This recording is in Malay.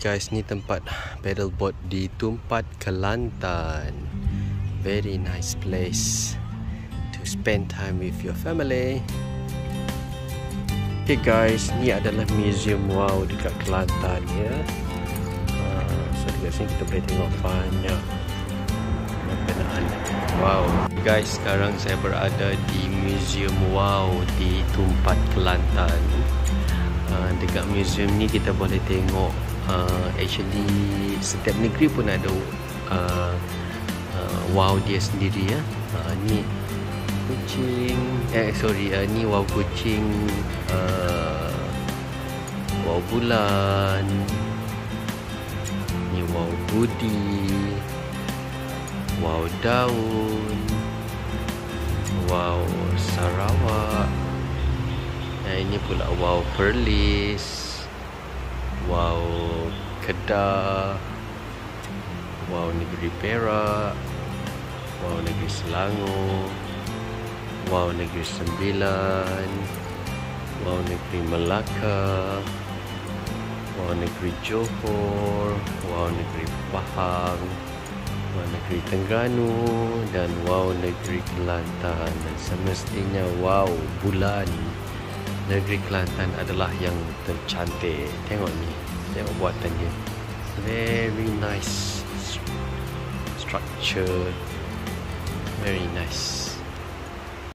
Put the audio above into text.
guys, ni tempat paddleboard di Tumpat, Kelantan. Very nice place to spend time with your family. Okay guys, ni adalah museum wow dekat Kelantan ya. So dekat sini kita boleh tengok banyak makanan. Wow guys, sekarang saya berada di museum wow di Tumpat, Kelantan. Dekat museum ni kita boleh tengok actually setiap negeri pun ada wow dia sendiri ya. Ni kucing, ni wow kucing, wow bulan, ni wow budi, wow daun, wow Sarawak. Ini pula wow Perlis, wow Kedah, wow negeri Perak, wow negeri Selangor, wow negeri Sembilan, wow negeri Melaka, wow negeri Johor, wow negeri Pahang, wow negeri Terengganu, dan wow negeri Kelantan. Dan semestinya wow bulan negeri Kelantan adalah yang tercantik. Tengok ni, tengok buatan dia, very nice structure, very nice.